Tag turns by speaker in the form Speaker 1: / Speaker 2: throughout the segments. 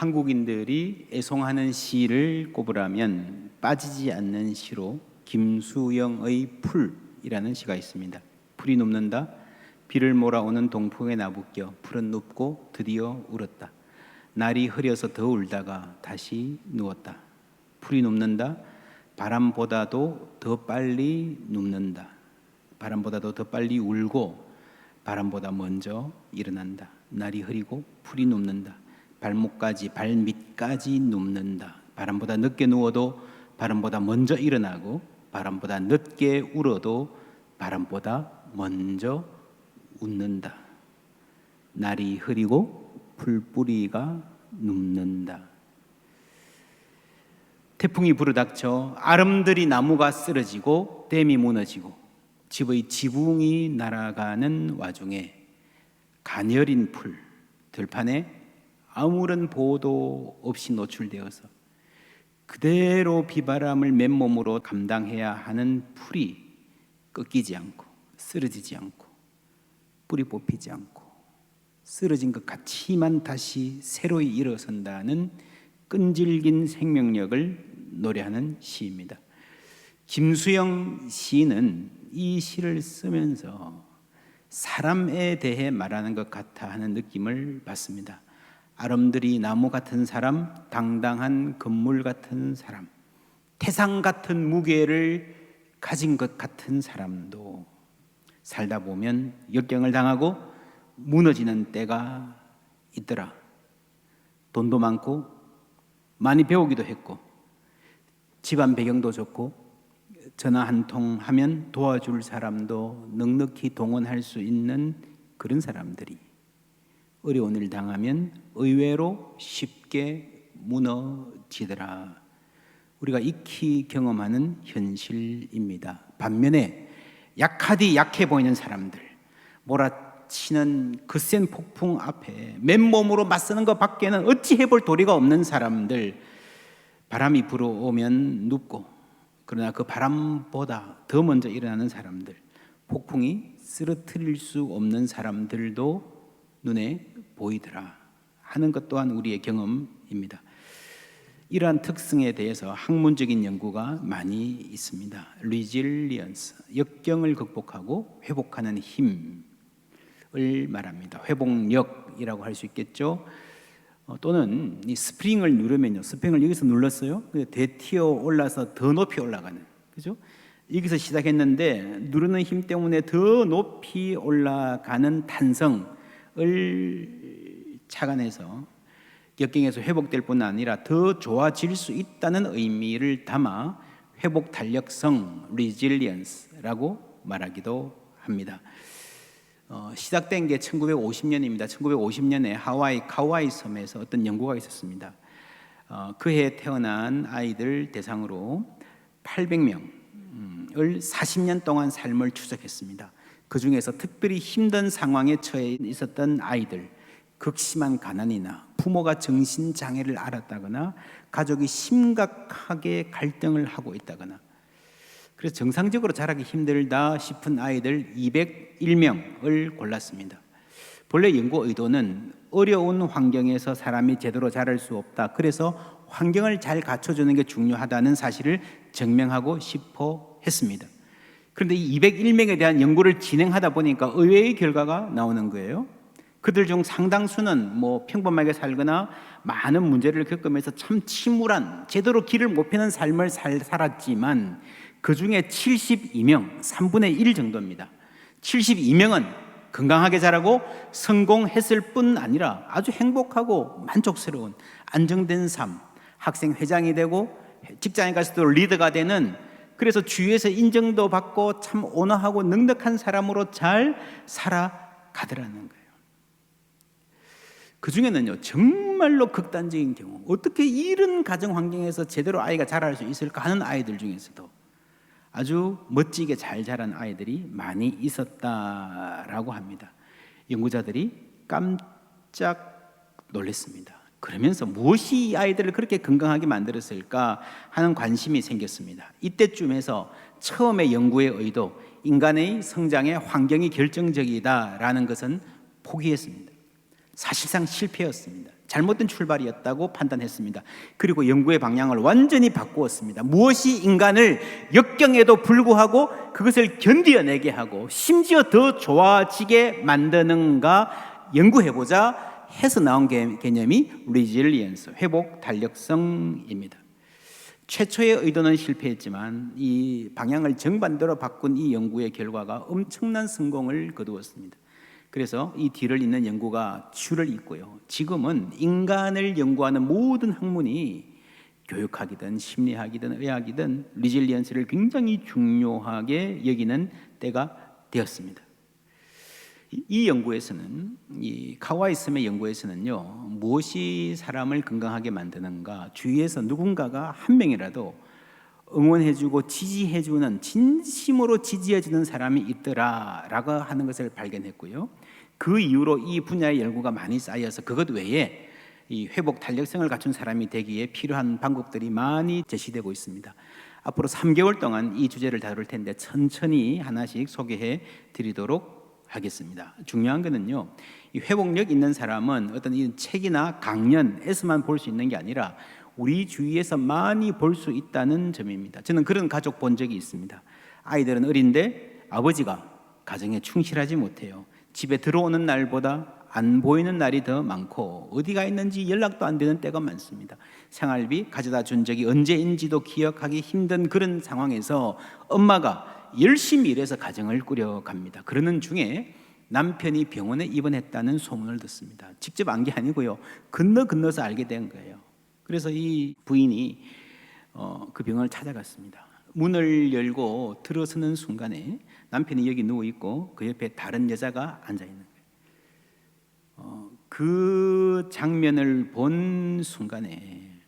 Speaker 1: 한국인들이 애송하는 시를 꼽으라면 빠지지 않는 시로 김수영의 풀이라는 시가 있습니다. 풀이 눕는다. 비를 몰아오는 동풍에 나부껴 풀은 눕고 드디어 울었다. 날이 흐려서 더 울다가 다시 누웠다. 풀이 눕는다. 바람보다도 더 빨리 눕는다. 바람보다도 더 빨리 울고 바람보다 먼저 일어난다. 날이 흐리고 풀이 눕는다. 발밑까지 눕는다. 바람보다 늦게 누워도 바람보다 먼저 일어나고 바람보다 늦게 울어도 바람보다 먼저 웃는다. 날이 흐리고 풀뿌리가 눕는다. 태풍이 불어닥쳐 아름드리 나무가 쓰러지고 댐이 무너지고 집의 지붕이 날아가는 와중에 가녀린 풀, 들판에 아무런 보호도 없이 노출되어서 그대로 비바람을 맨몸으로 감당해야 하는 풀이 꺾이지 않고 쓰러지지 않고 뿌리 뽑히지 않고 쓰러진 것 같지만 다시 새로이 일어선다는 끈질긴 생명력을 노래하는 시입니다. 김수영 시인은 이 시를 쓰면서 사람에 대해 말하는 것 같아 하는 느낌을 받습니다. 아름드리 나무 같은 사람, 당당한 건물 같은 사람, 태상 같은 무게를 가진 것 같은 사람도 살다 보면 역경을 당하고 무너지는 때가 있더라. 돈도 많고 많이 배우기도 했고 집안 배경도 좋고 전화 한 통 하면 도와줄 사람도 넉넉히 동원할 수 있는 그런 사람들이 어려운 일 당하면 의외로 쉽게 무너지더라. 우리가 익히 경험하는 현실입니다. 반면에 약하디 약해 보이는 사람들, 몰아치는 그 센 폭풍 앞에 맨몸으로 맞서는 것 밖에는 어찌 해볼 도리가 없는 사람들, 바람이 불어오면 눕고 그러나 그 바람보다 더 먼저 일어나는 사람들, 폭풍이 쓰러뜨릴 수 없는 사람들도 눈에 보이더라 하는 것 또한 우리의 경험입니다. 이러한 특성에 대해서 학문적인 연구가 많이 있습니다. resilience, 역경을 극복하고 회복하는 힘을 말합니다. 회복력이라고 할 수 있겠죠. 또는 이 스프링을 누르면요, 스프링을 여기서 눌렀어요. 되튀어 올라서 더 높이 올라가는, 그죠? 여기서 시작했는데 누르는 힘 때문에 더 높이 올라가는 탄성을 착안해서 역경에서 회복될 뿐 아니라 더 좋아질 수 있다는 의미를 담아 회복 탄력성, resilience라고 말하기도 합니다. 시작된 게 1950년입니다. 1950년에 하와이 카우아이 섬에서 어떤 연구가 있었습니다. 그해 태어난 아이들 대상으로 800명을 40년 동안 삶을 추적했습니다. 그 중에서 특별히 힘든 상황에 처해 있었던 아이들, 극심한 가난이나 부모가 정신장애를 앓았다거나 가족이 심각하게 갈등을 하고 있다거나 그래서 정상적으로 자라기 힘들다 싶은 아이들 201명을 골랐습니다. 본래 연구 의도는 어려운 환경에서 사람이 제대로 자랄 수 없다. 그래서 환경을 잘 갖춰주는 게 중요하다는 사실을 증명하고 싶어 했습니다. 그런데 이 201명에 대한 연구를 진행하다 보니까 의외의 결과가 나오는 거예요. 그들 중 상당수는 평범하게 살거나 많은 문제를 겪으면서 참 침울한, 제대로 길을 못 펴는 삶을 살았지만 그 중에 72명, 3분의 1 정도입니다. 72명은 건강하게 자라고 성공했을 뿐 아니라 아주 행복하고 만족스러운 안정된 삶, 학생 회장이 되고 직장에 가서도 리더가 되는, 그래서 주위에서 인정도 받고 참 온화하고 넉넉한 사람으로 잘 살아가더라는 거예요. 그 중에는요, 정말로 극단적인 경우, 어떻게 이런 가정 환경에서 제대로 아이가 자랄 수 있을까 하는 아이들 중에서도 아주 멋지게 잘 자란 아이들이 많이 있었다라고 합니다. 연구자들이 깜짝 놀랐습니다. 그러면서 무엇이 이 아이들을 그렇게 건강하게 만들었을까 하는 관심이 생겼습니다. 이때쯤에서 처음에 연구의 의도, 인간의 성장에 환경이 결정적이다라는 것은 포기했습니다. 사실상 실패였습니다. 잘못된 출발이었다고 판단했습니다. 그리고 연구의 방향을 완전히 바꾸었습니다. 무엇이 인간을 역경에도 불구하고 그것을 견뎌내게 하고 심지어 더 좋아지게 만드는가 연구해보자 해서 나온 개념이 리질리언스, 회복 탄력성입니다. 최초의 의도는 실패했지만 이 방향을 정반대로 바꾼 이 연구의 결과가 엄청난 성공을 거두었습니다. 그래서 이 뒤를 잇는 연구가 줄을 잇고요. 지금은 인간을 연구하는 모든 학문이 교육학이든 심리학이든 의학이든 리질리언스를 굉장히 중요하게 여기는 때가 되었습니다. 이 연구에서는, 이 카와이 스의 연구에서는요, 무엇이 사람을 건강하게 만드는가, 주위에서 누군가가 한 명이라도 응원해주고 지지해주는, 진심으로 지지해주는 사람이 있더라라고 하는 것을 발견했고요. 그 이후로 이 분야의 연구가 많이 쌓여서 그것 외에 이 회복 탄력성을 갖춘 사람이 되기에 필요한 방법들이 많이 제시되고 있습니다. 앞으로 3개월 동안 이 주제를 다룰 텐데 천천히 하나씩 소개해 드리도록 하겠습니다. 중요한 거는요, 이 회복력 있는 사람은 어떤 이 책이나 강연에서만 볼 수 있는 게 아니라 우리 주위에서 많이 볼 수 있다는 점입니다. 저는 그런 가족 본 적이 있습니다. 아이들은 어린데 아버지가 가정에 충실하지 못해요. 집에 들어오는 날보다 안 보이는 날이 더 많고 어디가 있는지 연락도 안 되는 때가 많습니다. 생활비 가져다 준 적이 언제인지도 기억하기 힘든 그런 상황에서 엄마가 열심히 일해서 가정을 꾸려갑니다. 그러는 중에 남편이 병원에 입원했다는 소문을 듣습니다. 직접 안 게 아니고요, 건너서 알게 된 거예요. 그래서 이 부인이 그 병원을 찾아갔습니다. 문을 열고 들어서는 순간에 남편이 여기 누워 있고 그 옆에 다른 여자가 앉아 있는 거예요. 그 장면을 본 순간에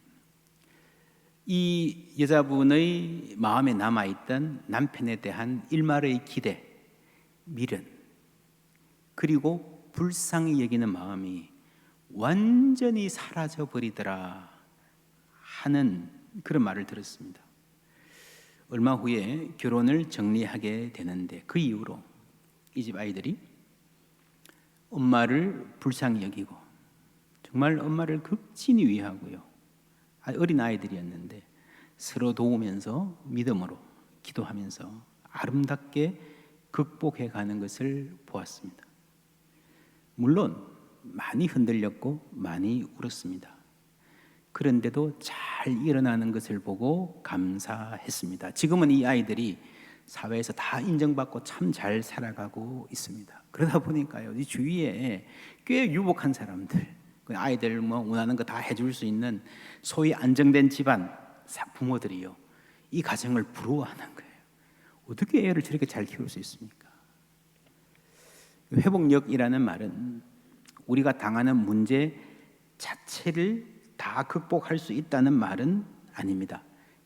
Speaker 1: 이 여자분의 마음에 남아있던 남편에 대한 일말의 기대, 미련, 그리고 불쌍히 여기는 마음이 완전히 사라져 버리더라 하는 그런 말을 들었습니다. 얼마 후에 결혼을 정리하게 되는데 그 이후로 이 집 아이들이 엄마를 불쌍히 여기고 정말 엄마를 극진히 위하고요, 어린 아이들이었는데 서로 도우면서 믿음으로 기도하면서 아름답게 극복해 가는 것을 보았습니다. 물론 많이 흔들렸고 많이 울었습니다. 그런데도 잘 일어나는 것을 보고 감사했습니다. 지금은 이 아이들이 사회에서 다 인정받고 참 잘 살아가고 있습니다. 그러다 보니까요, 이 주위에 꽤 유복한 사람들, 아이들 뭐 원하는 거 다 해줄 수 있는 소위 안정된 집안 부모들이요, 이 가정을 부러워하는 거예요. 어떻게 애를 저렇게 잘 키울 수 있습니까? 회복력이라는 말은 우리가 당하는 문제 자체를 다 극복할 수 있다는 말은 아닙니다.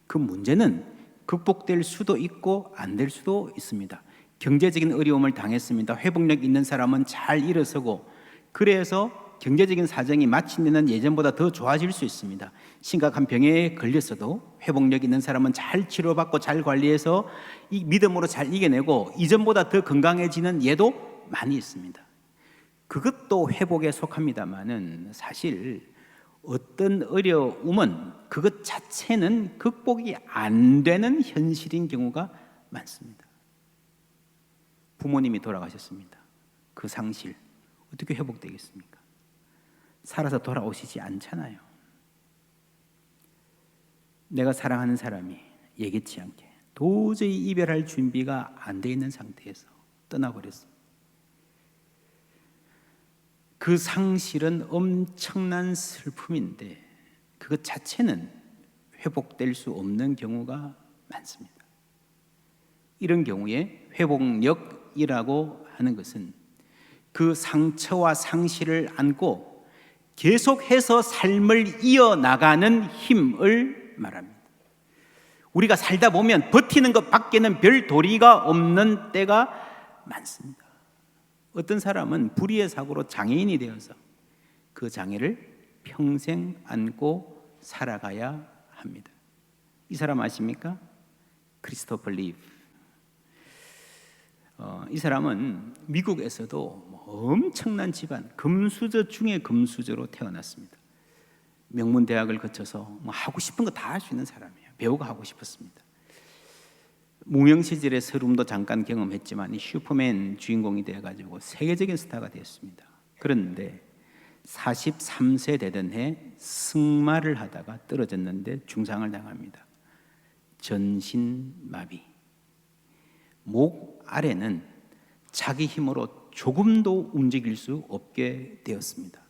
Speaker 1: 그 문제는 극복될 수도 있고 안 될 수도 있습니다. 경제적인 어려움을 당했습니다. 회복력 있는 사람은 잘 일어서고, 그래서 경제적인 사정이 마침내는 예전보다 더 좋아질 수 있습니다. 심각한 병에 걸렸어도 회복력 있는 사람은 잘 치료받고 잘 관리해서 이 믿음으로 잘 이겨내고 이전보다 더 건강해지는 예도 많이 있습니다. 그것도 회복에 속합니다만은 사실 어떤 어려움은 그것 자체는 극복이 안 되는 현실인 경우가 많습니다. 부모님이 돌아가셨습니다. 그 상실 어떻게 회복되겠습니까? 살아서 돌아오시지 않잖아요. 내가 사랑하는 사람이 예기치 않게 도저히 이별할 준비가 안 돼 있는 상태에서 떠나버렸습니다. 그 상실은 엄청난 슬픔인데 그것 자체는 회복될 수 없는 경우가 많습니다. 이런 경우에 회복력이라고 하는 것은 그 상처와 상실을 안고 계속해서 삶을 이어나가는 힘을 말합니다. 우리가 살다 보면 버티는 것 밖에는 별 도리가 없는 때가 많습니다. 어떤 사람은 불의의 사고로 장애인이 되어서 그 장애를 평생 안고 살아가야 합니다. 이 사람 아십니까? 크리스토퍼 리브. 이 사람은 미국에서도 엄청난 집안, 금수저 중에 금수저로 태어났습니다. 명문 대학을 거쳐서 뭐 하고 싶은 거 다 할 수 있는 사람이에요. 배우가 하고 싶었습니다. 무명 시절의 서름도 잠깐 경험했지만 이 슈퍼맨 주인공이 되어가지고 세계적인 스타가 되었습니다. 그런데 43세 되던 해 승마를 하다가 떨어졌는데 중상을 당합니다. 전신마비. 목 아래는 자기 힘으로 조금도 움직일 수 없게 되었습니다.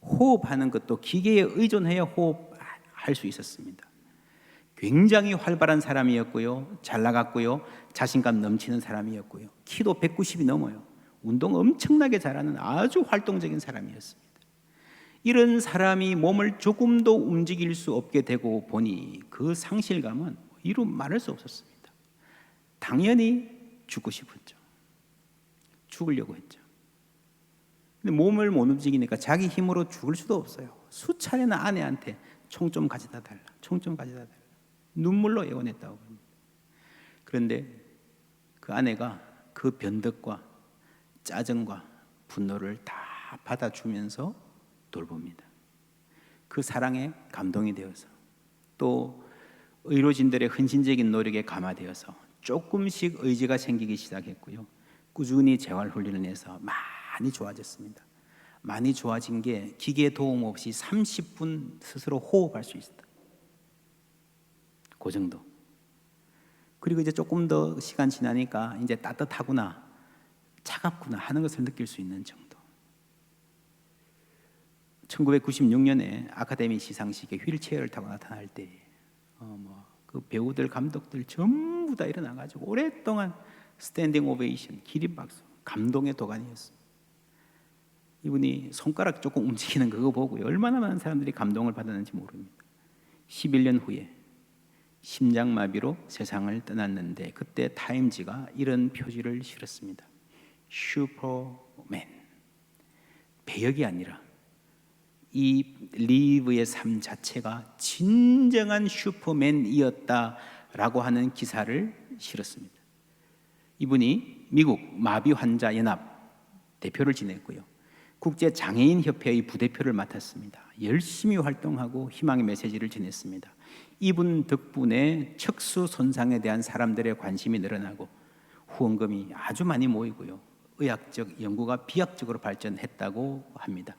Speaker 1: 호흡하는 것도 기계에 의존해야 호흡할 수 있었습니다. 굉장히 활발한 사람이었고요, 잘 나갔고요, 자신감 넘치는 사람이었고요, 키도 190이 넘어요. 운동 엄청나게 잘하는 아주 활동적인 사람이었습니다. 이런 사람이 몸을 조금도 움직일 수 없게 되고 보니 그 상실감은 이루 말할 수 없었습니다. 당연히 죽고 싶었죠. 죽으려고 했죠. 근데 몸을 못 움직이니까 자기 힘으로 죽을 수도 없어요. 수차례나 아내한테 총 좀 가져다 달라, 총 좀 가져다 달라, 눈물로 애원했다고 합니다. 그런데 그 아내가 그 변덕과 짜증과 분노를 다 받아주면서 돌봅니다. 그 사랑에 감동이 되어서 또 의료진들의 헌신적인 노력에 감화되어서 조금씩 의지가 생기기 시작했고요. 꾸준히 재활 훈련을 해서 많이 좋아졌습니다. 많이 좋아진 게 기계 도움 없이 30분 스스로 호흡할 수 있었다. 그 정도. 그리고 이제 조금 더 시간 지나니까 이제 따뜻하구나, 차갑구나 하는 것을 느낄 수 있는 정도. 1996년에 아카데미 시상식에 휠체어를 타고 나타날 때 그 배우들, 감독들 전부 다 일어나가지고 오랫동안 스탠딩 오베이션, 기립박수, 감동의 도가니였습니다. 이분이 손가락 조금 움직이는 그거 보고요, 얼마나 많은 사람들이 감동을 받았는지 모릅니다. 11년 후에 심장마비로 세상을 떠났는데 그때 타임지가 이런 표지를 실었습니다. 슈퍼맨. 배역이 아니라 이 리브의 삶 자체가 진정한 슈퍼맨이었다라고 하는 기사를 실었습니다. 이분이 미국 마비 환자 연합 대표를 지냈고요, 국제 장애인 협회의 부대표를 맡았습니다. 열심히 활동하고 희망의 메시지를 전했습니다. 이분 덕분에 척수 손상에 대한 사람들의 관심이 늘어나고 후원금이 아주 많이 모이고요, 의학적 연구가 비약적으로 발전했다고 합니다.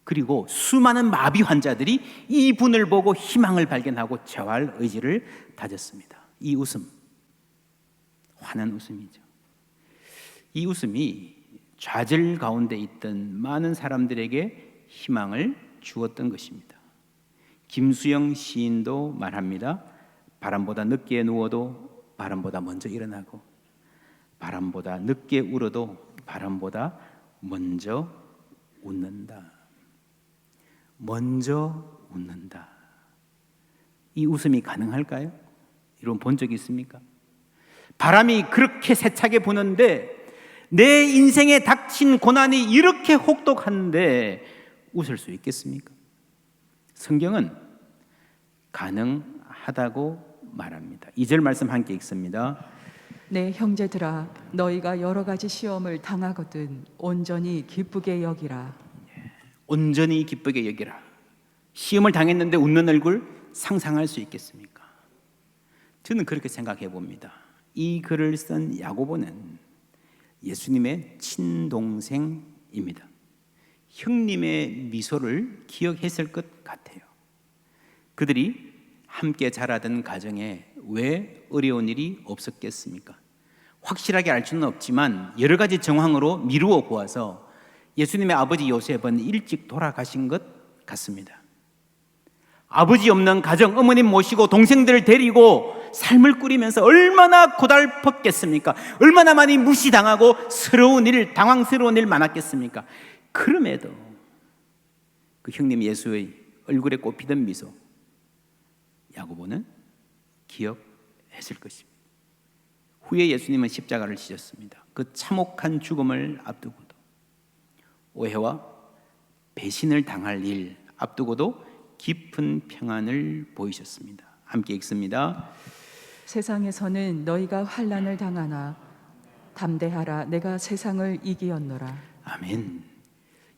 Speaker 1: 그리고 수많은 마비 환자들이 이분을 보고 희망을 발견하고 재활 의지를 다졌습니다. 이 웃음, 환한 웃음이죠. 이 웃음이 좌절 가운데 있던 많은 사람들에게 희망을 주었던 것입니다. 김수영 시인도 말합니다. 바람보다 늦게 누워도 바람보다 먼저 일어나고, 바람보다 늦게 울어도 바람보다 먼저 웃는다. 먼저 웃는다. 이 웃음이 가능할까요? 여러분 본 적 있습니까? 바람이 그렇게 세차게 부는데 내 인생에 닥친 고난이 이렇게 혹독한데 웃을 수 있겠습니까? 성경은 가능하다고 말합니다. 2절 말씀 함께 읽습니다.
Speaker 2: 내 형제들아, 너희가 여러 가지 시험을 당하거든 온전히 기쁘게 여기라.
Speaker 1: 온전히 기쁘게 여기라. 시험을 당했는데 웃는 얼굴 상상할 수 있겠습니까? 저는 그렇게 생각해 봅니다. 이 글을 쓴 야고보는 예수님의 친동생입니다. 형님의 미소를 기억했을 것 같아요. 그들이 함께 자라던 가정에 왜 어려운 일이 없었겠습니까? 확실하게 알 수는 없지만 여러 가지 정황으로 미루어 보아서 예수님의 아버지 요셉은 일찍 돌아가신 것 같습니다. 아버지 없는 가정, 어머님 모시고 동생들을 데리고 삶을 꾸리면서 얼마나 고달팠겠습니까? 얼마나 많이 무시당하고 당황스러운 일 많았겠습니까? 그럼에도 그 형님 예수의 얼굴에 꼽히던 미소, 야고보는 기억했을 것입니다. 후에 예수님은 십자가를 지셨습니다. 그 참혹한 죽음을 앞두고도, 오해와 배신을 당할 일 앞두고도 깊은 평안을 보이셨습니다. 함께 읽습니다.
Speaker 2: 세상에서는 너희가 환난을 당하나 담대하라, 내가 세상을 이기었노라.
Speaker 1: 아멘.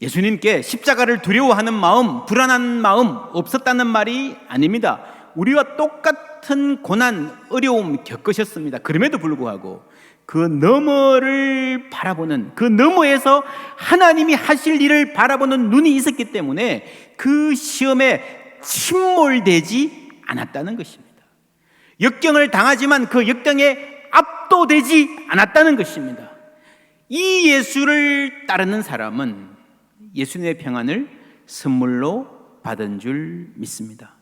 Speaker 1: 예수님께 십자가를 두려워하는 마음, 불안한 마음 없었다는 말이 아닙니다. 우리와 똑같은 고난, 어려움 겪으셨습니다. 그럼에도 불구하고 그 너머를 바라보는, 그 너머에서 하나님이 하실 일을 바라보는 눈이 있었기 때문에 그 시험에 침몰되지 않았다는 것입니다. 역경을 당하지만 그 역경에 압도되지 않았다는 것입니다. 이 예수를 따르는 사람은 예수님의 평안을 선물로 받은 줄 믿습니다.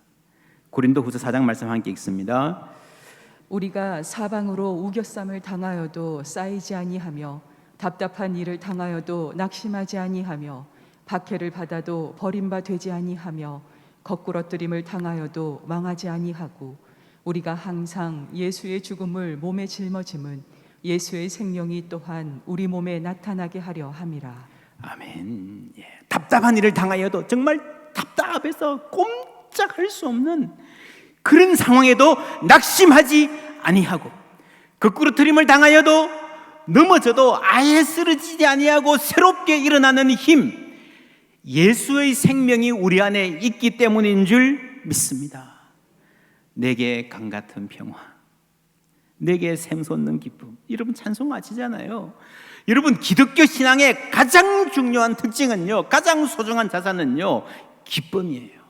Speaker 1: 고린도후서 4장 말씀 함께 읽습니다.
Speaker 2: 우리가 사방으로 우겨쌈을 당하여도 쌓이지 아니하며 답답한 일을 당하여도 낙심하지 아니하며 박해를 받아도 버림바 되지 아니하며 거꾸러뜨림을 당하여도 망하지 아니하고 우리가 항상 예수의 죽음을 몸에 짊어짐은 예수의 생명이 또한 우리 몸에 나타나게 하려 함이라.
Speaker 1: 아멘. 예. 답답한 일을 당하여도 정말 답답해서 꼼짝할 수 없는 그런 상황에도 낙심하지 아니하고 거꾸로뜨림을 당하여도 넘어져도 아예 쓰러지지 아니하고 새롭게 일어나는 힘, 예수의 생명이 우리 안에 있기 때문인 줄 믿습니다. 내게 강 같은 평화, 내게 샘솟는 기쁨. 여러분 찬송 아시잖아요. 여러분 기독교 신앙의 가장 중요한 특징은요, 가장 소중한 자산은요, 기쁨이에요.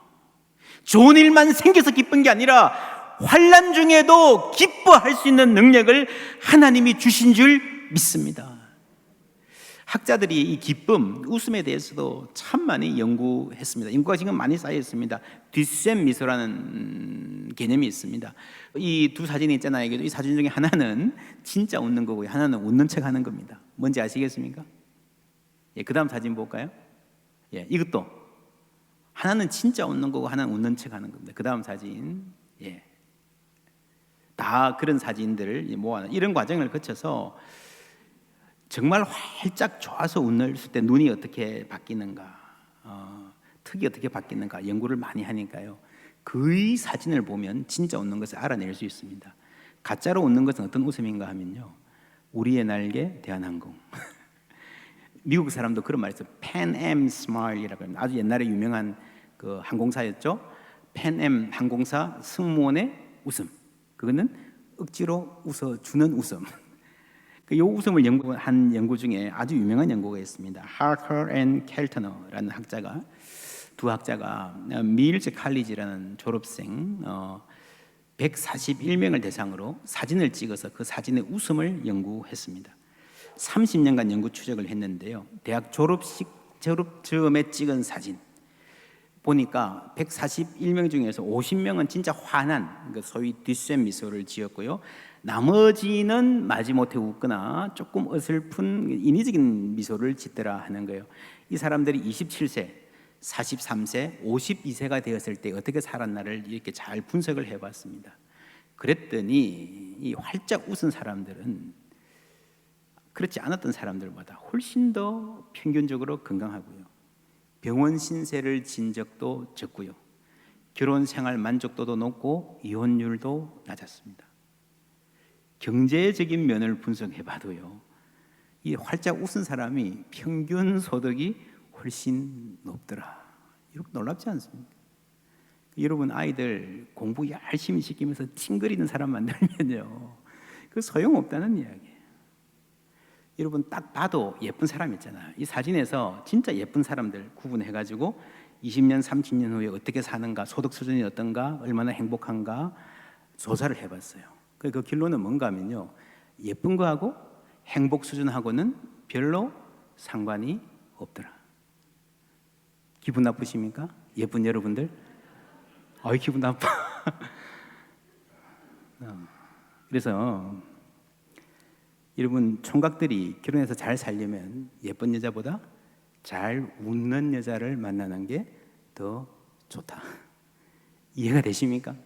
Speaker 1: 좋은 일만 생겨서 기쁜 게 아니라 환난 중에도 기뻐할 수 있는 능력을 하나님이 주신 줄 믿습니다. 학자들이 이 기쁨, 웃음에 대해서도 참 많이 연구했습니다. 연구가 지금 많이 쌓여 있습니다. 뒷셈 미소라는 개념이 있습니다. 이 두 사진이 있잖아요. 이 사진 중에 하나는 진짜 웃는 거고요, 하나는 웃는 척 하는 겁니다. 뭔지 아시겠습니까? 예, 그 다음 사진 볼까요? 예, 이것도 하나는 진짜 웃는 거고 하나는 웃는 척 하는 겁니다. 그 다음 사진. 예, 다 그런 사진들을 모아놓은 이런 과정을 거쳐서 정말 활짝 좋아서 웃을 때 눈이 어떻게 바뀌는가, 턱이 어떻게 바뀌는가 연구를 많이 하니까요, 그 사진을 보면 진짜 웃는 것을 알아낼 수 있습니다. 가짜로 웃는 것은 어떤 웃음인가 하면요, 우리의 날개 대한항공 미국 사람도 그런 말이 있어요. Pan Am Smile이라고 합니다. 아주 옛날에 유명한 그 항공사였죠. Pan Am 항공사 승무원의 웃음, 그거는 억지로 웃어주는 웃음. 이 웃음을 연구한 연구 중에 아주 유명한 연구가 있습니다. 하커 앤 켈터너라는 두 학자가 밀즈 칼리지라는 졸업생 141명을 대상으로 사진을 찍어서 그 사진의 웃음을 연구했습니다. 30년간 연구 추적을 했는데요, 대학 졸업 즈음에 찍은 사진 보니까 141명 중에서 50명은 진짜 환한, 소위 뒷셈 미소를 지었고요, 나머지는 마지못해 웃거나 조금 어설픈 인위적인 미소를 짓더라 하는 거예요. 이 사람들이 27세, 43세, 52세가 되었을 때 어떻게 살았나를 이렇게 잘 분석을 해봤습니다. 그랬더니 이 활짝 웃은 사람들은 그렇지 않았던 사람들보다 훨씬 더 평균적으로 건강하고요, 병원 신세를 진 적도 적고요, 결혼 생활 만족도도 높고 이혼율도 낮았습니다. 경제적인 면을 분석해봐도요, 이 활짝 웃은 사람이 평균 소득이 훨씬 높더라. 여러분 놀랍지 않습니까? 여러분 아이들 공부 열심히 시키면서 찡그리는 사람 만들면요, 그 소용없다는 이야기예요. 여러분 딱 봐도 예쁜 사람 있잖아요. 이 사진에서 진짜 예쁜 사람들 구분해가지고 20년, 30년 후에 어떻게 사는가, 소득 수준이 어떤가, 얼마나 행복한가 조사를 해봤어요. 그 결론은 뭔가 하면요, 예쁜 거하고 행복 수준하고는 별로 상관이 없더라. 기분 나쁘십니까? 예쁜 여러분들? 아이 기분 나빠. 그래서 여러분 총각들이 결혼해서 잘 살려면 예쁜 여자보다 잘 웃는 여자를 만나는 게 더 좋다. 이해가 되십니까?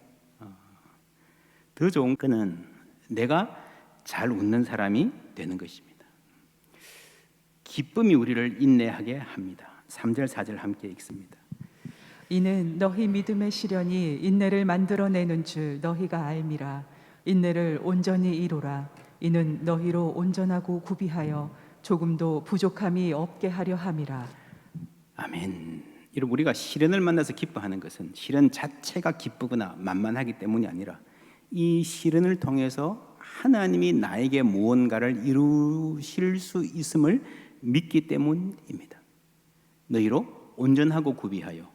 Speaker 1: 더 좋은 거는 내가 잘 웃는 사람이 되는 것입니다. 기쁨이 우리를 인내하게 합니다. 3절 4절 함께 읽습니다.
Speaker 2: 이는 너희 믿음의 시련이 인내를 만들어내는 줄 너희가 알미라. 인내를 온전히 이루라. 이는 너희로 온전하고 구비하여 조금도 부족함이 없게 하려 함이라.
Speaker 1: 아멘. 여러분, 우리가 시련을 만나서 기뻐하는 것은 시련 자체가 기쁘거나 만만하기 때문이 아니라 이 시련을 통해서 하나님이 나에게 무언가를 이루실 수 있음을 믿기 때문입니다. 너희로 온전하고 구비하여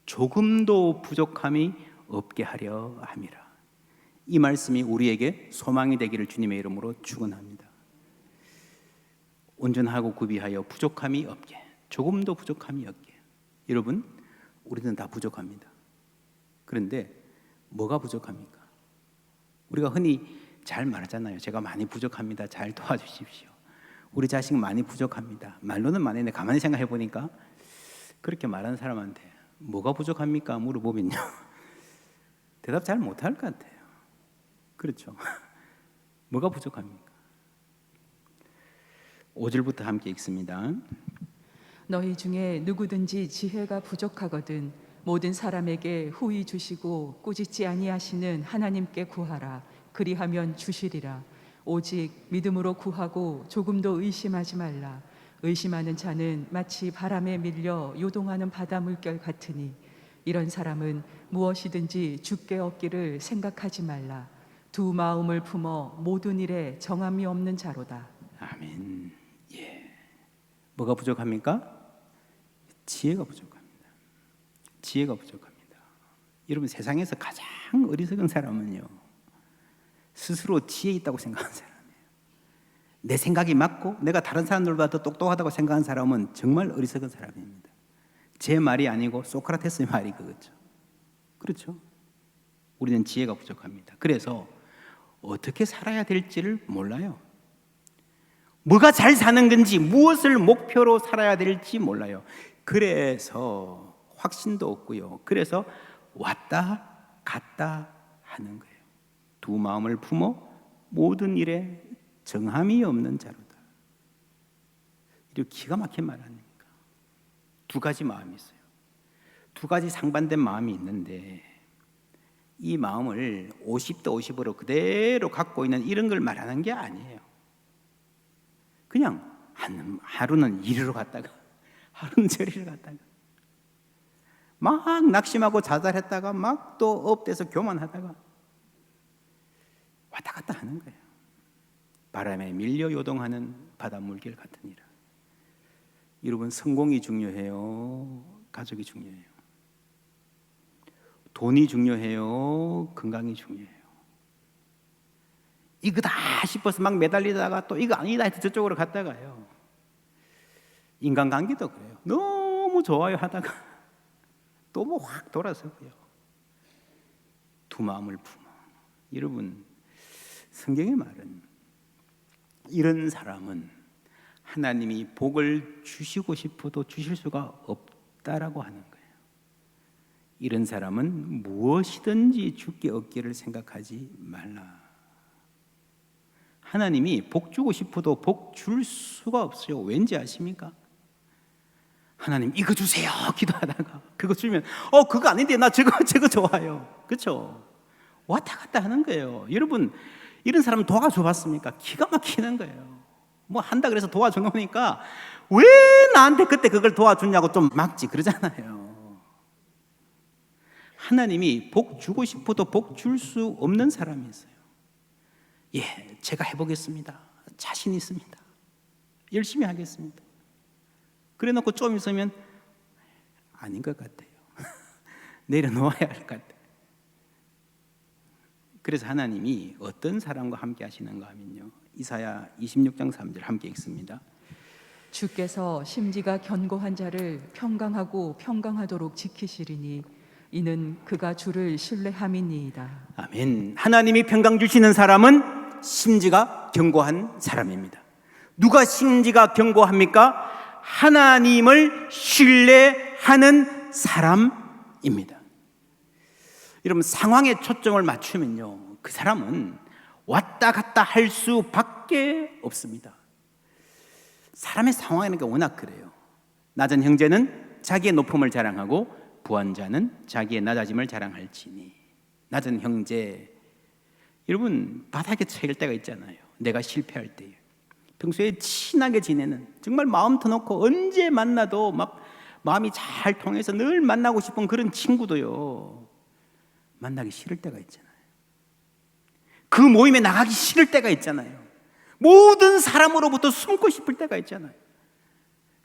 Speaker 1: 조금도 부족함이 없게 하려 함이라. 이 말씀이 우리에게 소망이 되기를 주님의 이름으로 축원합니다. 온전하고 구비하여 부족함이 없게, 조금도 부족함이 없게. 여러분, 우리는 다 부족합니다. 그런데 뭐가 부족합니까? 우리가 흔히 잘 말하잖아요. 제가 많이 부족합니다. 잘 도와주십시오. 우리 자식 많이 부족합니다. 말로는 많은데 가만히 생각해 보니까 그렇게 말하는 사람한테 뭐가 부족합니까? 물어보면요, 대답 잘 못할 것 같아요. 그렇죠? 뭐가 부족합니까? 5절부터 함께 읽습니다.
Speaker 2: 너희 중에 누구든지 지혜가 부족하거든 모든 사람에게 후히 주시고 꾸짖지 아니하시는 하나님께 구하라. 그리하면 주시리라. 오직 믿음으로 구하고 조금도 의심하지 말라. 의심하는 자는 마치 바람에 밀려 요동하는 바다 물결 같으니 이런 사람은 무엇이든지 주께 얻기를 생각하지 말라. 두 마음을 품어 모든 일에 정함이 없는 자로다.
Speaker 1: 아멘. 예. 뭐가 부족합니까? 지혜가 부족합니다. 지혜가 부족합니다. 여러분, 세상에서 가장 어리석은 사람은요, 스스로 지혜 있다고 생각하는 사람이에요. 내 생각이 맞고 내가 다른 사람들보다 더 똑똑하다고 생각하는 사람은 정말 어리석은 사람입니다. 제 말이 아니고 소크라테스의 말이 그거죠. 그렇죠? 우리는 지혜가 부족합니다. 그래서 어떻게 살아야 될지를 몰라요. 뭐가 잘 사는 건지, 무엇을 목표로 살아야 될지 몰라요. 그래서 확신도 없고요. 그래서 왔다 갔다 하는 거예요. 두 마음을 품어 모든 일에 정함이 없는 자로다. 이렇게 기가 막힌 말 아닙니까? 두 가지 마음이 있어요. 두 가지 상반된 마음이 있는데 이 마음을 50대 50으로 그대로 갖고 있는 이런 걸 말하는 게 아니에요. 그냥 하루는 이리로 갔다가 하루는 저리로 갔다가 막 낙심하고 자살했다가 막 또 업돼서 교만하다가 왔다 갔다 하는 거예요. 바람에 밀려 요동하는 바다 물결 같으니라. 여러분, 성공이 중요해요? 가족이 중요해요? 돈이 중요해요? 건강이 중요해요? 이거다 싶어서 막 매달리다가 또 이거 아니다 해서 저쪽으로 갔다가요. 인간관계도 그래요. 너무 좋아요 하다가 또 뭐 확 돌아서고요. 두 마음을 품어. 여러분, 성경의 말은 이런 사람은 하나님이 복을 주시고 싶어도 주실 수가 없다라고 하는 거예요. 이런 사람은 무엇이든지 주께 얻기를 생각하지 말라. 하나님이 복 주고 싶어도 복 줄 수가 없어요. 왠지 아십니까? 하나님 이거 주세요 기도하다가 그거 주면 그거 아닌데 나 저거 좋아요. 그렇죠? 왔다 갔다 하는 거예요. 여러분, 이런 사람 도와줘 봤습니까? 기가 막히는 거예요. 뭐 한다 그래서 도와준 거니까 왜 나한테 그때 그걸 도와주냐고 좀 막지 그러잖아요. 하나님이 복 주고 싶어도 복 줄 수 없는 사람이 있어요. 예, 제가 해보겠습니다. 자신 있습니다. 열심히 하겠습니다. 그래 놓고 좀 있으면 아닌 것 같아요. 내려놓아야 할 것 같아요. 그래서 하나님이 어떤 사람과 함께 하시는가 하면요, 이사야 26장 3절 함께 읽습니다.
Speaker 2: 주께서 심지가 견고한 자를 평강하고 평강하도록 지키시리니 이는 그가 주를 신뢰함이니이다.
Speaker 1: 아멘. 하나님이 평강 주시는 사람은 심지가 견고한 사람입니다. 누가 심지가 견고합니까? 하나님을 신뢰하는 사람입니다. 여러분, 상황에 초점을 맞추면요, 그 사람은 왔다 갔다 할 수밖에 없습니다. 사람의 상황이라는 게 워낙 그래요. 낮은 형제는 자기의 높음을 자랑하고 부한 자는 자기의 낮아짐을 자랑할지니. 낮은 형제, 여러분 바닥에 처할 때가 있잖아요. 내가 실패할 때 평소에 친하게 지내는, 정말 마음 터놓고 언제 만나도 막 마음이 잘 통해서 늘 만나고 싶은 그런 친구도요, 만나기 싫을 때가 있잖아요. 그 모임에 나가기 싫을 때가 있잖아요. 모든 사람으로부터 숨고 싶을 때가 있잖아요.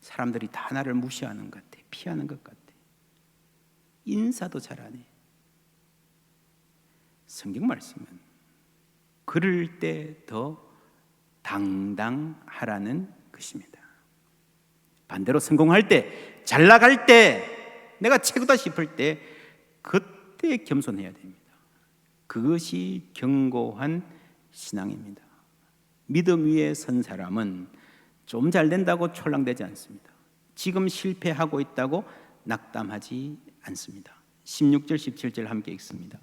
Speaker 1: 사람들이 다 나를 무시하는 것 같아, 피하는 것 같아, 인사도 잘 안 해. 성경 말씀은 그럴 때 더 당당하라는 것입니다. 반대로 성공할 때, 잘 나갈 때, 내가 최고다 싶을 때, 그때 겸손해야 됩니다. 그것이 견고한 신앙입니다. 믿음 위에 선 사람은 좀 잘 된다고 촐랑대지 않습니다. 지금 실패하고 있다고 낙담하지 않습니다. 16절 17절 함께 읽습니다.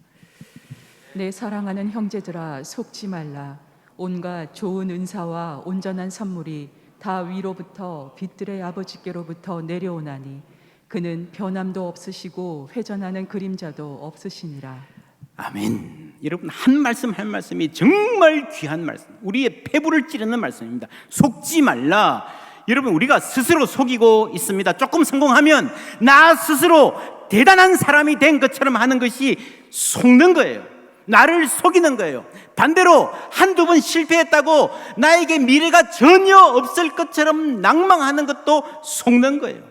Speaker 2: 내 사랑하는 형제들아, 속지 말라. 온갖 좋은 은사와 온전한 선물이 다 위로부터 빛들의 아버지께로부터 내려오나니 그는 변함도 없으시고 회전하는 그림자도 없으시니라.
Speaker 1: 아멘. 여러분, 한 말씀 한 말씀이 정말 귀한 말씀, 우리의 폐부를 찌르는 말씀입니다. 속지 말라. 여러분, 우리가 스스로 속이고 있습니다. 조금 성공하면 나 스스로 대단한 사람이 된 것처럼 하는 것이 속는 거예요. 나를 속이는 거예요. 반대로 한두 번 실패했다고 나에게 미래가 전혀 없을 것처럼 낭망하는 것도 속는 거예요.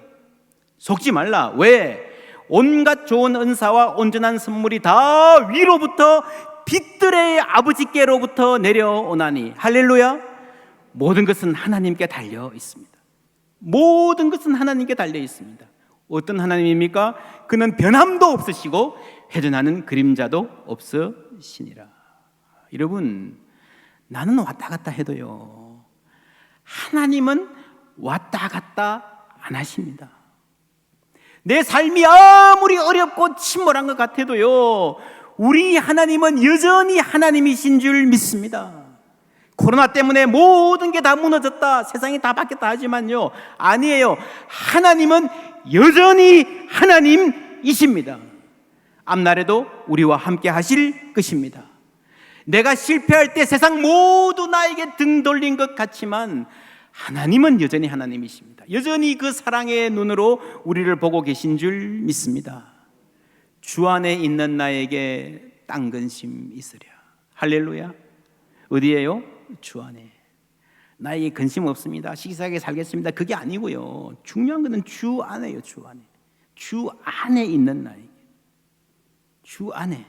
Speaker 1: 속지 말라. 왜? 온갖 좋은 은사와 온전한 선물이 다 위로부터 빛들의 아버지께로부터 내려오나니. 할렐루야. 모든 것은 하나님께 달려 있습니다. 모든 것은 하나님께 달려 있습니다. 어떤 하나님입니까? 그는 변함도 없으시고 회전하는 그림자도 없으시니라. 여러분, 나는 왔다 갔다 해도요, 하나님은 왔다 갔다 안 하십니다. 내 삶이 아무리 어렵고 침몰한 것 같아도요, 우리 하나님은 여전히 하나님이신 줄 믿습니다. 코로나 때문에 모든 게 다 무너졌다, 세상이 다 바뀌었다 하지만요, 아니에요. 하나님은 여전히 하나님이십니다. 앞날에도 우리와 함께 하실 것입니다. 내가 실패할 때 세상 모두 나에게 등 돌린 것 같지만 하나님은 여전히 하나님이십니다. 여전히 그 사랑의 눈으로 우리를 보고 계신 줄 믿습니다. 주 안에 있는 나에게 딴 근심 있으랴. 할렐루야. 어디에요? 주 안에. 나에게 근심 없습니다, 시기하게 살겠습니다, 그게 아니고요, 중요한 것은 주 안에요. 주 안에. 주 안에 있는 나에게. 주 안에.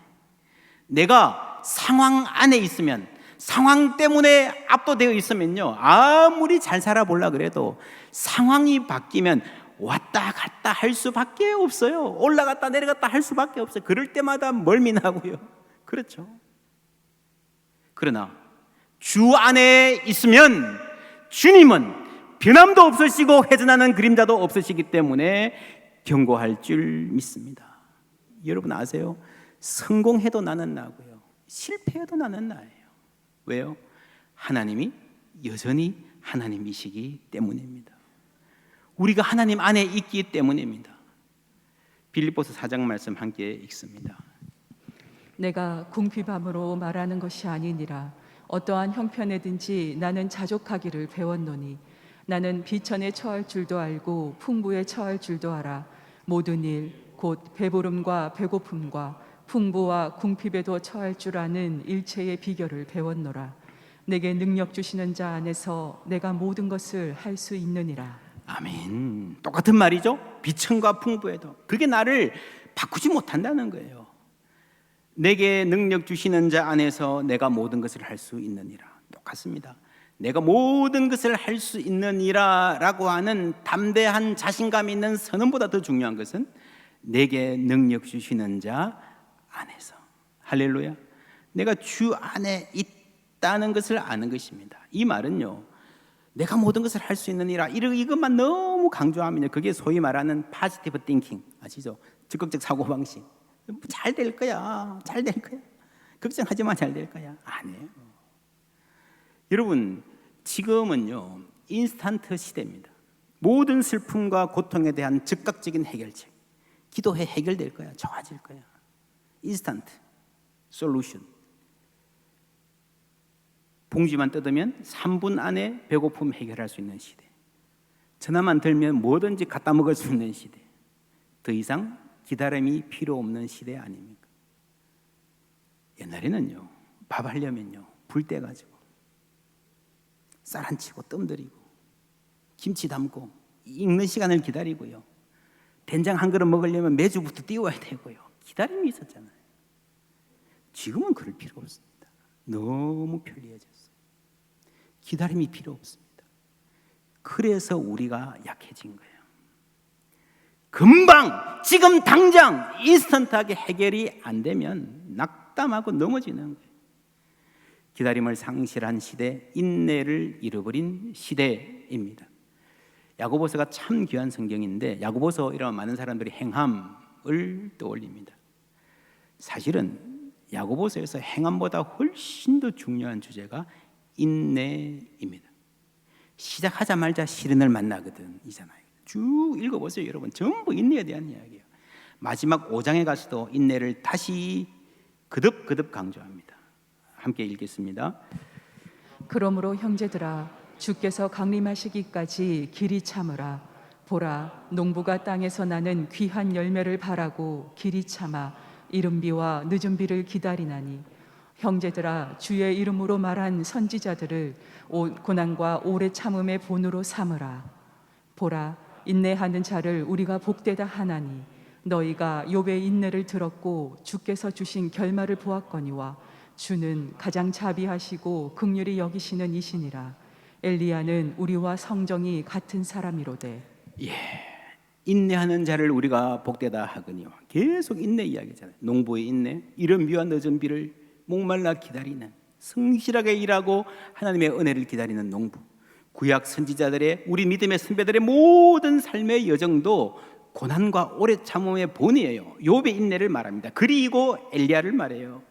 Speaker 1: 내가 상황 안에 있으면, 상황 때문에 압도되어 있으면요, 아무리 잘 살아보려 그래도 상황이 바뀌면 왔다 갔다 할 수밖에 없어요. 올라갔다 내려갔다 할 수밖에 없어요. 그럴 때마다 멀미나고요. 그렇죠. 그러나 주 안에 있으면 주님은 변함도 없으시고 회전하는 그림자도 없으시기 때문에 견고할 줄 믿습니다. 여러분 아세요? 성공해도 나는 나고요, 실패해도 나는 나예요. 왜요? 하나님이 여전히 하나님이시기 때문입니다. 우리가 하나님 안에 있기 때문입니다. 빌립보서 4장 말씀 함께 읽습니다.
Speaker 2: 내가 궁핍함으로 말하는 것이 아니니라. 어떠한 형편에든지 나는 자족하기를 배웠노니 나는 비천에 처할 줄도 알고 풍부에 처할 줄도 알아. 모든 일 곧 배부름과 배고픔과 풍부와 궁핍에도 처할 줄 아는 일체의 비결을 배웠노라. 내게 능력 주시는 자 안에서 내가 모든 것을 할 수 있느니라.
Speaker 1: 아멘. 똑같은 말이죠. 비천과 풍부에도. 그게 나를 바꾸지 못한다는 거예요. 내게 능력 주시는 자 안에서 내가 모든 것을 할 수 있느니라. 똑같습니다. 내가 모든 것을 할 수 있느니라 라고 하는 담대한 자신감 있는 선언보다 더 중요한 것은 내게 능력 주시는 자 안에서. 할렐루야. 내가 주 안에 있다는 것을 아는 것입니다. 이 말은요, 내가 모든 것을 할 수 있느니라, 이것만 너무 강조하면요, 그게 소위 말하는 포지티브 띵킹 아시죠? 적극적 사고방식. 잘 될 거야, 잘 될 거야, 걱정하지 마, 잘 될 거야. 아니에요. 여러분, 지금은요 인스턴트 시대입니다. 모든 슬픔과 고통에 대한 즉각적인 해결책, 기도해 해결될 거야, 좋아질 거야. 인스턴트 솔루션. 봉지만 뜯으면 3분 안에 배고픔 해결할 수 있는 시대. 전화만 들면 뭐든지 갖다 먹을 수 있는 시대. 더 이상 기다림이 필요 없는 시대 아닙니까? 옛날에는요, 밥 하려면요, 불 떼가지고 쌀 안 치고 뜸들이고 김치 담고 익는 시간을 기다리고요, 된장 한 그릇 먹으려면 매주부터 띄워야 되고요, 기다림이 있었잖아요. 지금은 그럴 필요가 없습니다. 너무 편리해졌어요. 기다림이 필요 없습니다. 그래서 우리가 약해진 거예요. 금방 지금 당장 인스턴트하게 해결이 안 되면 낙담하고 넘어지는 거예요. 기다림을 상실한 시대, 인내를 잃어버린 시대입니다. 야고보서가 참 귀한 성경인데, 야고보서 이런 많은 사람들이 행함을 떠올립니다. 사실은 야고보서에서 행함보다 훨씬 더 중요한 주제가 인내입니다. 시작하자마자 시련을 만나거든 이잖아요. 쭉 읽어보세요 여러분. 전부 인내에 대한 이야기예요. 마지막 5장에 가서도 인내를 다시 거듭 강조합니다. 함께 읽겠습니다.
Speaker 2: 그러므로 형제들아, 주께서 강림하시기까지 길이 참으라. 보라, 농부가 땅에서 나는 귀한 열매를 바라고 길이 참아 이른 비와 늦은 비를 기다리나니, 형제들아, 주의 이름으로 말한 선지자들을 고난과 오래 참음의 본으로 삼으라. 보라, 인내하는 자를 우리가 복되다 하나니, 너희가 욥의 인내를 들었고 주께서 주신 결말을 보았거니와, 주는 가장 자비하시고 긍휼히 여기시는 이시니라. 엘리야는 우리와 성정이 같은 사람이로되.
Speaker 1: 인내하는 자를 우리가 복되다 하거니와, 계속 인내 이야기잖아요. 농부의 인내, 이른 비와 늦은 비를 목말라 기다리는, 성실하게 일하고 하나님의 은혜를 기다리는 농부. 구약 선지자들의, 우리 믿음의 선배들의 모든 삶의 여정도 고난과 오래 참음의 본이에요. 욥의 인내를 말합니다. 그리고 엘리야를 말해요.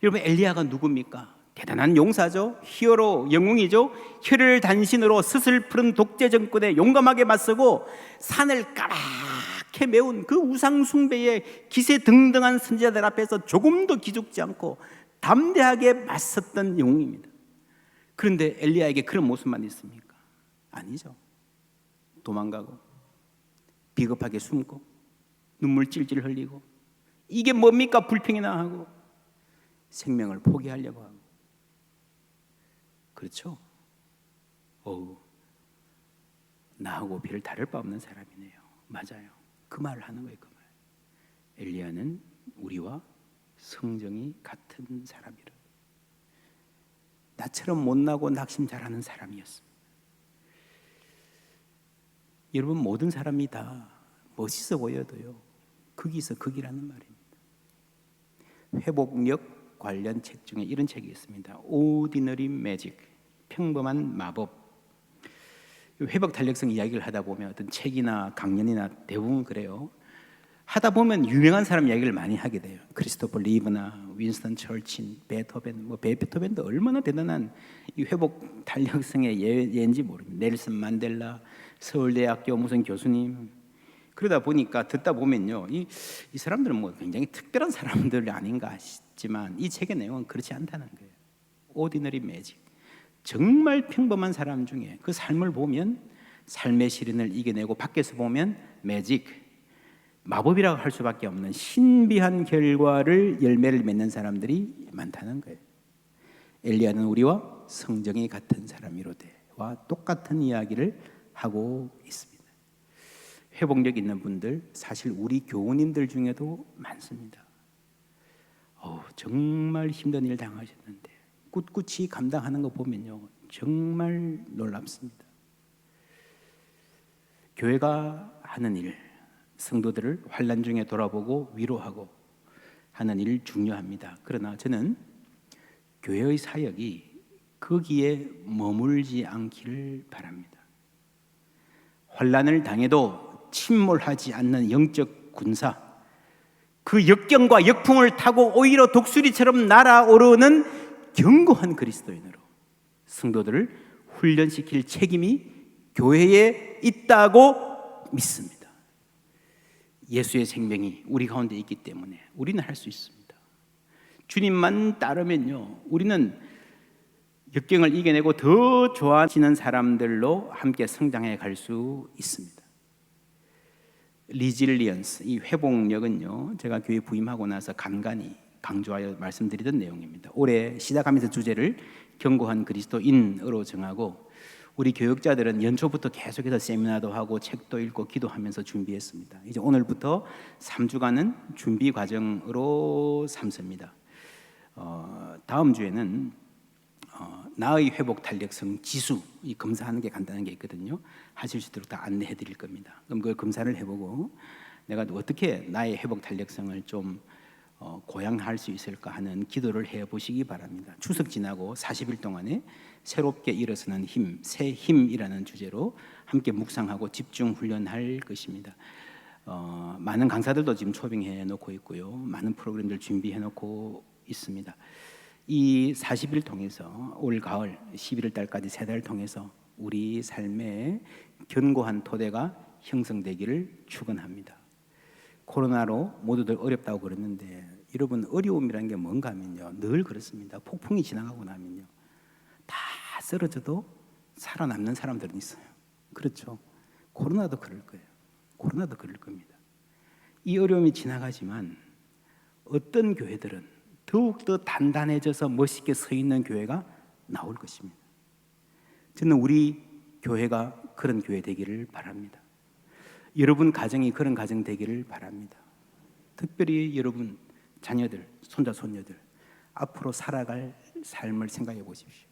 Speaker 1: 여러분, 엘리야가 누굽니까? 대단한 용사죠. 히어로, 영웅이죠. 혀를 단신으로 스슬 푸른 독재 정권에 용감하게 맞서고 산을 까맣게 메운 그 우상 숭배의 기세등등한 선지자들 앞에서 조금도 기죽지 않고 담대하게 맞섰던 영웅입니다. 그런데 엘리야에게 그런 모습만 있습니까? 아니죠. 도망가고 비겁하게 숨고 눈물 찔찔 흘리고, 이게 뭡니까? 불평이나 하고 생명을 포기하려고 하고. 그렇죠? 나하고 비를 다를 바 없는 사람이네요. 맞아요. 그 말을 하는 거예요. 그 말. 엘리야는 우리와 성정이 같은 사람이라. 나처럼 못나고 낙심 잘하는 사람이었습니다. 여러분, 모든 사람이 다 멋있어 보여도요, 거기서 거기라는 말입니다. 회복력 관련 책 중에 이런 책이 있습니다. Ordinary Magic, 평범한 마법. 회복 탄력성 이야기를 하다 보면 어떤 책이나 강연이나 대부분 그래요. 하다 보면 유명한 사람 이야기를 많이 하게 돼요. 크리스토퍼 리브나 윈스턴 처칠, 베토벤, 베토벤도 얼마나 대단한 이 회복 탄력성의 예인지 모릅니다. 넬슨 만델라, 서울대학교 무슨 교수님. 그러다 보니까 듣다 보면요, 이 사람들은 뭐 굉장히 특별한 사람들 아닌가 싶지만 이 책의 내용은 그렇지 않다는 거예요. Ordinary Magic. 정말 평범한 사람 중에 그 삶을 보면 삶의 시련을 이겨내고 밖에서 보면 매직, 마법이라고 할 수밖에 없는 신비한 결과를 열매를 맺는 사람들이 많다는 거예요. 엘리야는 우리와 성정이 같은 사람이로되와 똑같은 이야기를 하고 있습니다. 회복력 있는 분들, 사실 우리 교우님들 중에도 많습니다. 정말 힘든 일 당하셨는데 꿋꿋이 감당하는 거 보면요, 정말 놀랍습니다. 교회가 하는 일, 성도들을 환난 중에 돌아보고 위로하고 하는 일 중요합니다. 그러나 저는 교회의 사역이 거기에 머물지 않기를 바랍니다. 환난을 당해도 침몰하지 않는 영적 군사, 그 역경과 역풍을 타고 오히려 독수리처럼 날아오르는 견고한 그리스도인으로 성도들을 훈련시킬 책임이 교회에 있다고 믿습니다. 예수의 생명이 우리 가운데 있기 때문에 우리는 할 수 있습니다. 주님만 따르면요, 우리는 역경을 이겨내고 더 좋아지는 사람들로 함께 성장해 갈 수 있습니다. 리질리언스, 이 회복력은요, 제가 교회 부임하고 나서 간간히 강조하여 말씀드리던 내용입니다. 올해 시작하면서 주제를 견고한 그리스도인으로 정하고 우리 교육자들은 연초부터 계속해서 세미나도 하고 책도 읽고 기도하면서 준비했습니다. 이제 오늘부터 3주간은 준비 과정으로 삼습니다. 다음 주에는 나의 회복 탄력성 지수, 이 검사하는 게 간단한 게 있거든요. 하실 수 있도록 다 안내해 드릴 겁니다. 그럼 그 검사를 해보고 내가 어떻게 나의 회복 탄력성을 좀 고양할 수 있을까 하는 기도를 해보시기 바랍니다. 추석 지나고 40일 동안에 새롭게 일어서는 힘, 새 힘이라는 주제로 함께 묵상하고 집중 훈련할 것입니다. 많은 강사들도 지금 초빙해 놓고 있고요. 많은 프로그램들 준비해 놓고 있습니다. 이 40일 통해서 올 가을 11월 달까지 3달 통해서 우리 삶에 견고한 토대가 형성되기를 축원합니다. 코로나로 모두들 어렵다고 그랬는데 여러분, 어려움이라는 게 뭔가 하면요, 늘 그렇습니다. 폭풍이 지나가고 나면요, 다 쓰러져도 살아남는 사람들은 있어요. 그렇죠? 코로나도 그럴 거예요. 코로나도 그럴 겁니다. 이 어려움이 지나가지만 어떤 교회들은 더욱더 단단해져서 멋있게 서 있는 교회가 나올 것입니다. 저는 우리 교회가 그런 교회 되기를 바랍니다. 여러분 가정이 그런 가정 되기를 바랍니다. 특별히 여러분 자녀들, 손자, 손녀들 앞으로 살아갈 삶을 생각해 보십시오.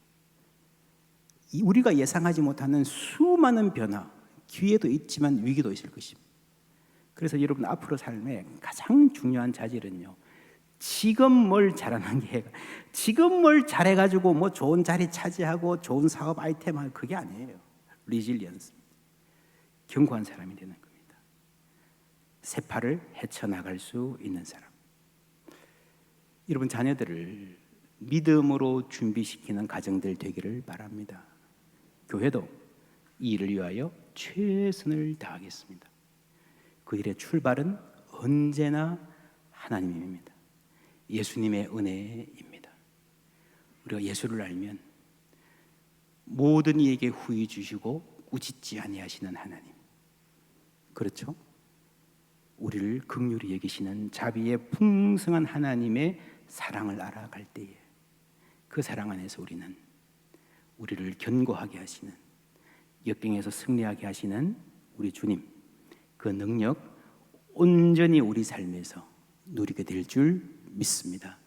Speaker 1: 우리가 예상하지 못하는 수많은 변화, 기회도 있지만 위기도 있을 것입니다. 그래서 여러분 앞으로 삶에 가장 중요한 자질은요, 지금 뭘 잘하는 게, 지금 뭘 잘해가지고 뭐 좋은 자리 차지하고 좋은 사업 아이템 하는 그게 아니에요. 리질리언스, 견고한 사람이 되는 겁니다. 세파를 헤쳐나갈 수 있는 사람. 여러분 자녀들을 믿음으로 준비시키는 가정들 되기를 바랍니다. 교회도 이 일을 위하여 최선을 다하겠습니다. 그 일의 출발은 언제나 하나님입니다. 예수님의 은혜입니다. 우리가 예수를 알면 모든 이에게 후히 주시고 꾸짖지 아니하시는 하나님, 그렇죠? 우리를 긍휼히 여기시는 자비의 풍성한 하나님의 사랑을 알아갈 때에 그 사랑 안에서 우리는 우리를 견고하게 하시는, 역경에서 승리하게 하시는 우리 주님, 그 능력 온전히 우리 삶에서 누리게 될 줄 믿습니다.